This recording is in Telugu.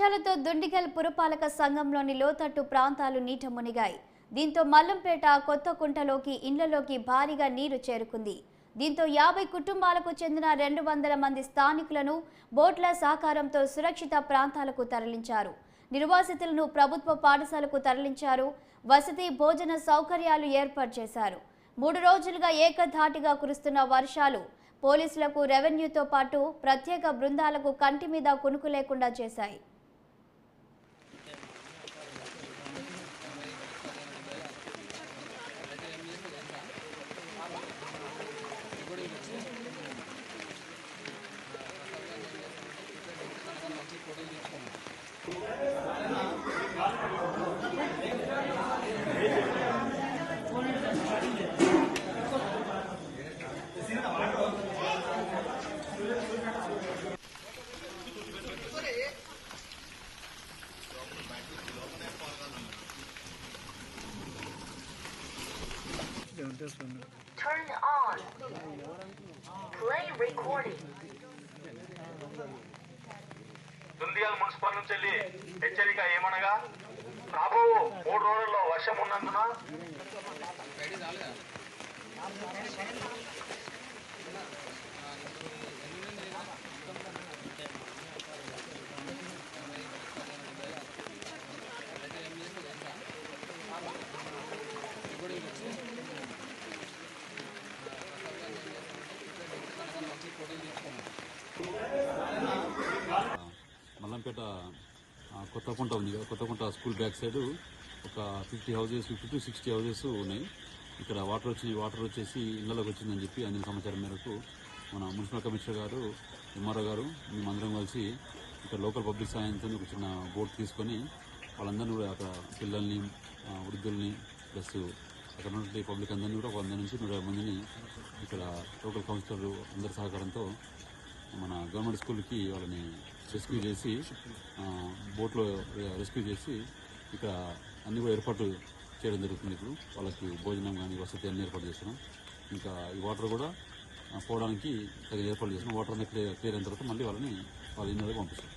వర్షాలతో దుండిగల్ పురపాలక సంఘంలోని లోతట్టు ప్రాంతాలు నీట మునిగాయి. దీంతో మల్లంపేట కొత్తకుంటలోకి ఇండ్లలోకి భారీగా నీరు చేరుకుంది. దీంతో 50 కుటుంబాలకు చెందిన 200 మంది స్థానికులను బోట్ల సహకారంతో సురక్షిత ప్రాంతాలకు తరలించారు. నిర్వాసితులను ప్రభుత్వ పాఠశాలకు తరలించారు. వసతి భోజన సౌకర్యాలు ఏర్పాటు చేశారు. 3 రోజులుగా ఏకధాటిగా కురుస్తున్న వర్షాలు పోలీసులకు, రెవెన్యూతో పాటు ప్రత్యేక బృందాలకు కంటి మీద కునుకు లేకుండా చేశాయి. Turn on. Play recording. Dundigal municipal నుంచి హెచ్చరిక ఏమనగా రాబో 3 రోజుల్లో వర్షం ఉన్నందున మల్లంపేట కొత్తకుంట ఉంది కదా, కొత్తకుంట స్కూల్ బ్యాక్ సైడ్ ఒక 50 to 60 హౌజెస్ ఉన్నాయి. ఇక్కడ వాటర్ వచ్చేసి ఇళ్లలోకి వచ్చిందని చెప్పి అందిన సమాచారం మేరకు మన మున్సిపల్ కమిషనర్ గారు, ఎంఆర్ఓ గారు మేమందరం కలిసి ఇక్కడ లోకల్ పబ్లిక్ సాయంతో ఒక చిన్న బోట్ తీసుకొని వాళ్ళందరినీ కూడా అక్కడ పిల్లల్ని, వృద్ధుల్ని ప్లస్ అక్కడ ఉన్న పబ్లిక్ అందరినీ కూడా 100 నుంచి 120 మందిని ఇక్కడ లోకల్ కౌన్సిలర్ అందరి సహకారంతో మన గవర్నమెంట్ స్కూల్కి వాళ్ళని రెస్క్యూ చేసి బోట్లో రెస్క్యూ చేసి ఇక్కడ అన్ని కూడా ఏర్పాటు చేయడం జరుగుతుంది. ఇప్పుడు వాళ్ళకి భోజనం కానీ వసతి అన్ని ఏర్పాటు చేస్తున్నాం. ఇంకా ఈ వాటర్ కూడా పోవడానికి ఏర్పాటు చేస్తున్నాం. వాటర్ అంతా క్లియర్ అయిన తర్వాత మళ్ళీ వాళ్ళ ఇళ్ళకి పంపిస్తాం.